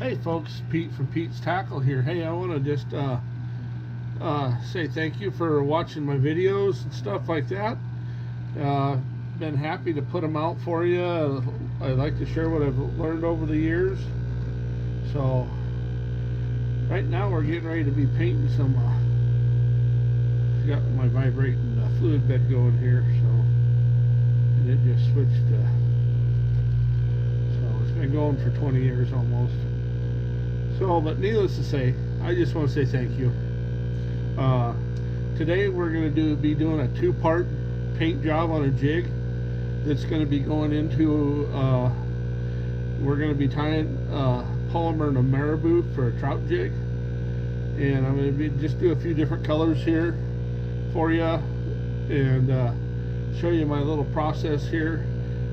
Hey folks, Pete from Pete's Tackle here. Hey, I want to just say thank you for watching my videos and stuff like that. Been happy to put them out for you. I like to share what I've learned over the years. So right now we're getting ready to be painting some. Got my vibrating fluid bed going here, so and it just switched. So it's been going for 20 years almost. So, but needless to say, I just want to say thank you. Today we're going to be doing a two-part paint job on a jig that's going to be going into, we're going to be tying polymer and a Marabou for a trout jig. And I'm going to just do a few different colors here for you and show you my little process here.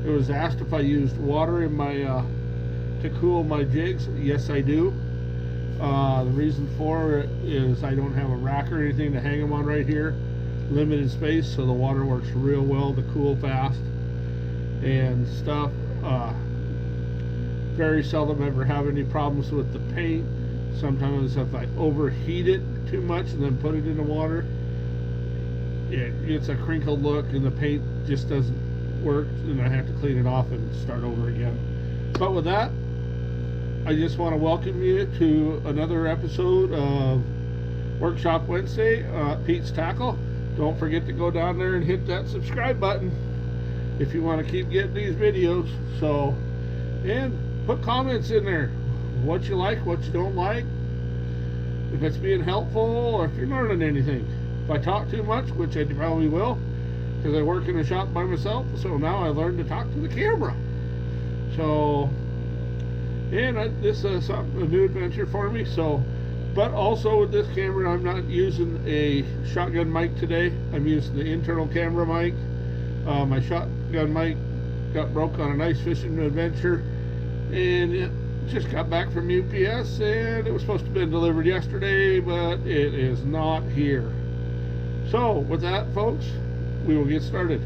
It was asked if I used water in my to cool my jigs. Yes, I do. The reason for it is I don't have a rack or anything to hang them on right here. Limited space, so the water works real well to cool fast and stuff. Very seldom ever have any problems with the paint. Sometimes if I overheat it too much and then put it in the water, it gets a crinkled look and the paint just doesn't work, and I have to clean it off and start over again. But with that, I just want to welcome you to another episode of Workshop Wednesday, Pete's Tackle. Don't forget to go down there and hit that subscribe button if you want to keep getting these videos. So, and put comments in there, what you like, what you don't like, if it's being helpful or if you're learning anything. If I talk too much, which I probably will, because I work in a shop by myself, so now I learned to talk to the camera. So, and this is a new adventure for me. So, but also with this camera, I'm not using a shotgun mic today. I'm using the internal camera mic. My shotgun mic got broke on an ice fishing adventure, and it just got back from UPS, and it was supposed to have been delivered yesterday, but it is not here. So with that, folks, we will get started.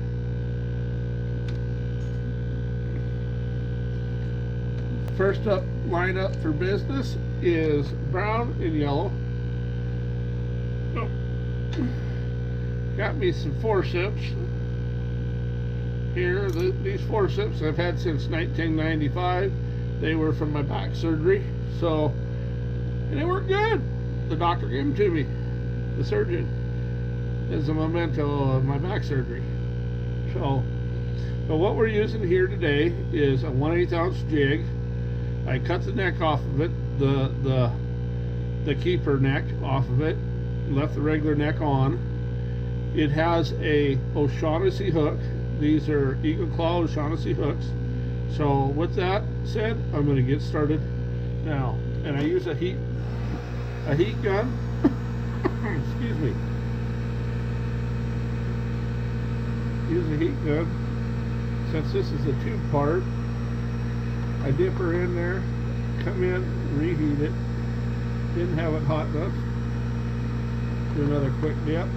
First up lineup for business is brown and yellow. Got me some forceps here. These forceps I've had since 1995. They were from my back surgery, so, and they work good. The doctor gave them to me, the surgeon, as a memento of my back surgery. So, but what we're using here today is a 1/8 ounce jig. I cut the neck off of it, the keeper neck off of it, left the regular neck on. It has a O'Shaughnessy hook. These are Eagle Claw O'Shaughnessy hooks. So with that said, I'm going to get started now. And I use a heat gun. Excuse me. Use a heat gun. Since this is a two-part, I dip her in there, come in, reheat it. Didn't have it hot enough. Do another quick dip.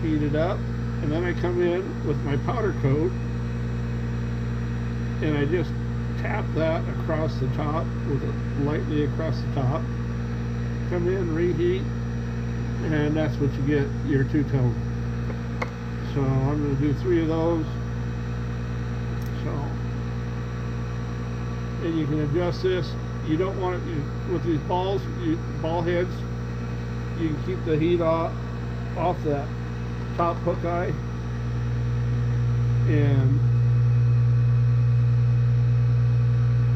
Heat it up. And then I come in with my powder coat, and I just tap that across the top, with it lightly across the top. Come in, reheat, and that's what you get, your two-tone. So I'm going to do 3 of those. So, and you can adjust this. You don't want it with these ball heads. You can keep the heat off that top hook eye, and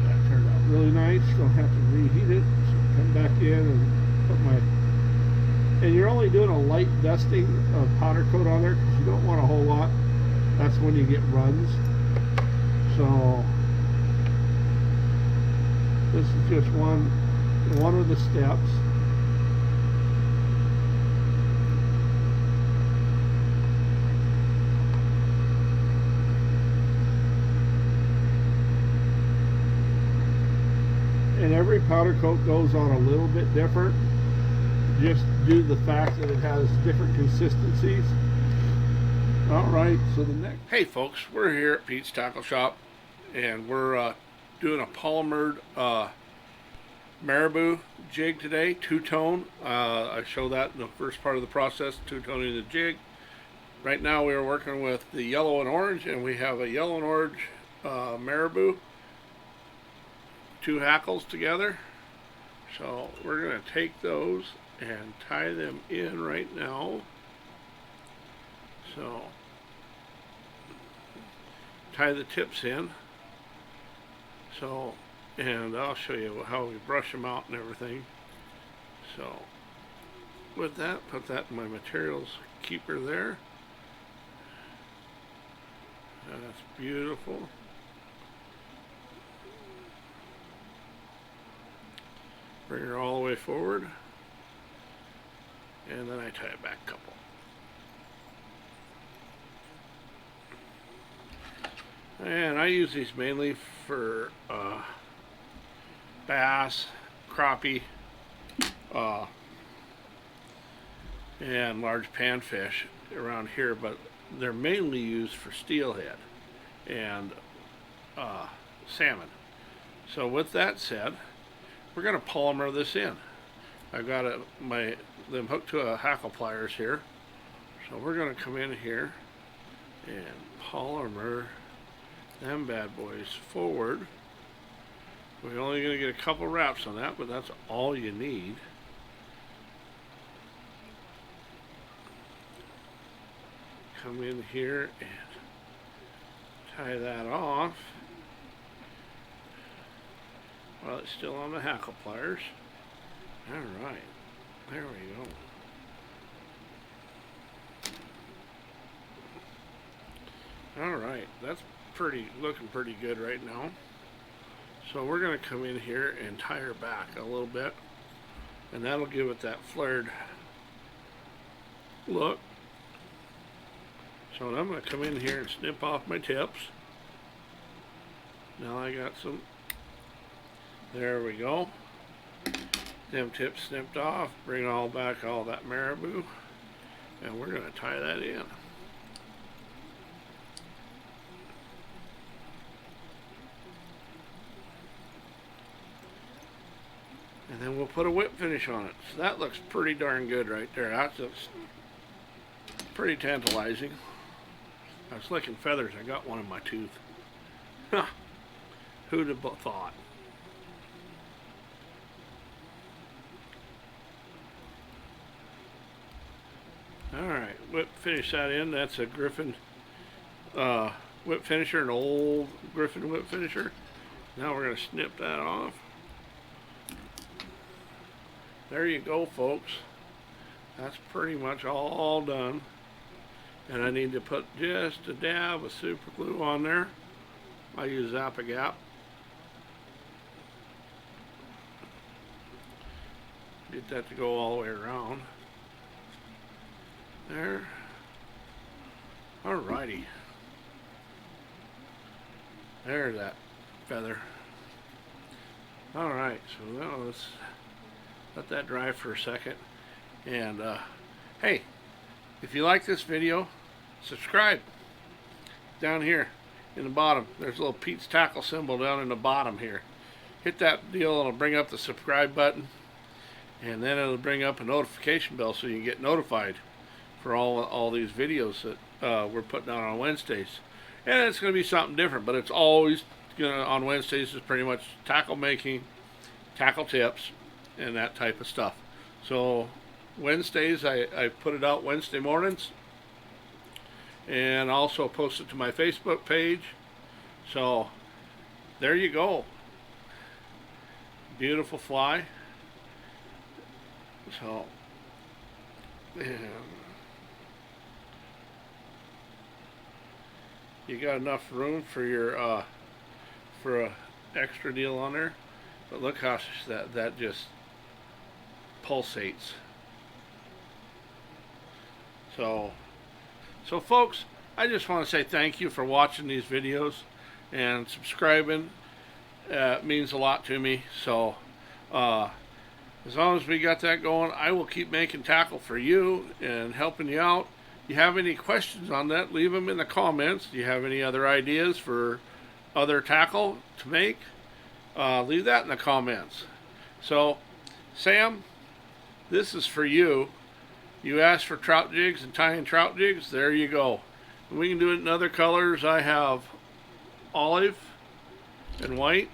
that turned out really nice. Don't have to reheat it. So come back in and put my, and you're only doing a light dusting of powder coat on there because you don't want a whole lot. That's when you get runs. So this is just one of the steps. And every powder coat goes on a little bit different, just due to the fact that it has different consistencies. Alright, so the next... Hey folks, we're here at Pete's Tackle Shop, and we're doing a polymered Marabou jig today, two-tone. I show that in the first part of the process, two-toning the jig. Right now we are working with the yellow and orange, and we have a yellow and orange Marabou, two hackles together. So we're going to take those and tie them in right now. So tie the tips in. So, and I'll show you how we brush them out and everything. So with that, put that in my materials keeper there. That's beautiful. Bring her all the way forward, and then I tie it back a couple. And I use these mainly for bass, crappie, and large panfish around here, but they're mainly used for steelhead and salmon. So with that said, we're going to polymer this in. I've got them hooked to a hackle pliers here. So we're going to come in here and polymer them bad boys forward. We're only going to get a couple wraps on that, but that's all you need. Come in here and tie that off while it's still on the hackle pliers. Alright, there we go. Alright, that's looking pretty good right now. So we're going to come in here and tie her back a little bit, and that'll give it that flared look. So I'm going to come in here and snip off my tips. Now I got some. There we go. Them tips snipped off. Bring all back all that Marabou, and we're going to tie that in. And then we'll put a whip finish on it. So that looks pretty darn good right there. That looks pretty tantalizing. I was licking feathers. I got one in my tooth. Who'd have thought? Alright, whip finish that in. That's a Griffin whip finisher, an old Griffin whip finisher. Now we're going to snip that off. There you go, folks. That's pretty much all done. And I need to put just a dab of super glue on there. I use Zap-A-Gap. Get that to go all the way around. There. Alrighty. There's that feather. Alright, so now let's let that dry for a second. And hey, if you like this video, subscribe. Down here in the bottom, there's a little Pete's Tackle symbol down in the bottom here. Hit that deal and it'll bring up the subscribe button, and then it'll bring up a notification bell so you can get notified for all these videos that we're putting out on Wednesdays. And it's going to be something different, but it's always on Wednesdays is pretty much tackle making, tackle tips, and that type of stuff. So Wednesdays, I put it out Wednesday mornings, and also post it to my Facebook page. So there you go. Beautiful fly. So you got enough room for your for a extra deal on there, but look how that just pulsates. So folks, I just want to say thank you for watching these videos and subscribing. It means a lot to me. So as long as we got that going, I will keep making tackle for you and helping you out. If you have any questions on that, leave them in the comments. Do you have any other ideas for other tackle to make? Leave that in the comments. So, Sam, this is for you. You asked for trout jigs and tying trout jigs. There you go. And we can do it in other colors. I have olive and white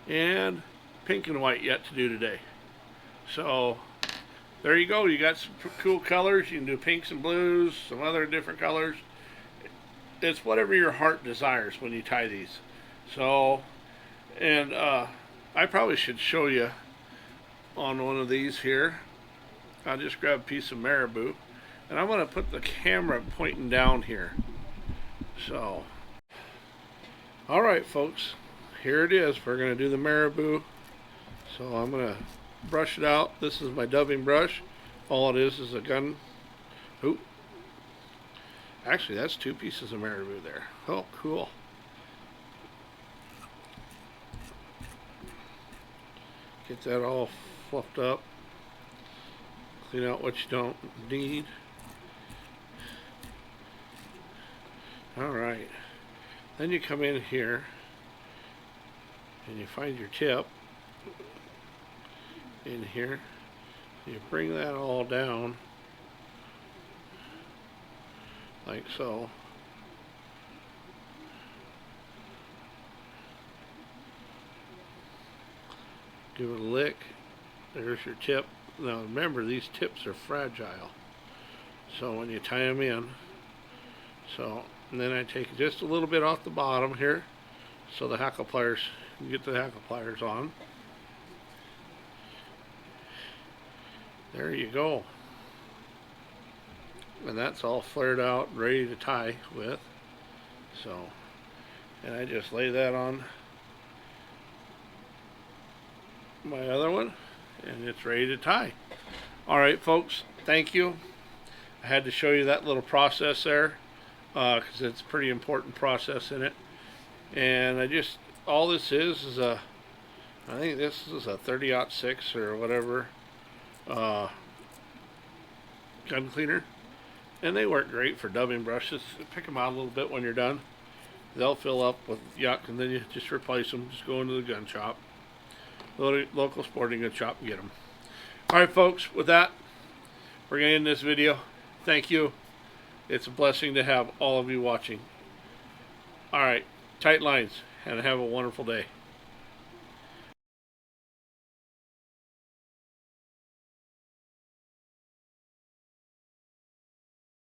and pink and white yet to do today. So there you go. You got some cool colors. You can do pinks and blues, some other different colors. It's whatever your heart desires when you tie these. So, and I probably should show you on one of these here. I'll just grab a piece of Marabou, and I'm going to put the camera pointing down here. So, all right, folks, here it is. We're going to do the Marabou. So I'm going to brush it out. This is my dubbing brush. All it is a gun. Oop. Actually, that's 2 pieces of Marabou there. Oh, cool. Get that all fluffed up. Clean out what you don't need. Alright. Then you come in here and you find your tip in here. You bring that all down like so. Give it a lick. There's your tip. Now remember, these tips are fragile. So when you tie them in, and then I take just a little bit off the bottom here, so the hackle pliers, you get the hackle pliers on. There you go. And that's all flared out, ready to tie with. So, and I just lay that on my other one, and it's ready to tie. All right, folks, thank you. I had to show you that little process there because it's a pretty important process in it. And all this is I think this is a 30-06 or whatever gun cleaner, and they work great for dubbing brushes. Pick them out a little bit when you're done. They'll fill up with yuck, and then you just replace them. Just go into the gun shop, local sporting goods shop, and get them. All right, folks, with that, we're going to end this video. Thank you. It's a blessing to have all of you watching. All right, tight lines, and have a wonderful day.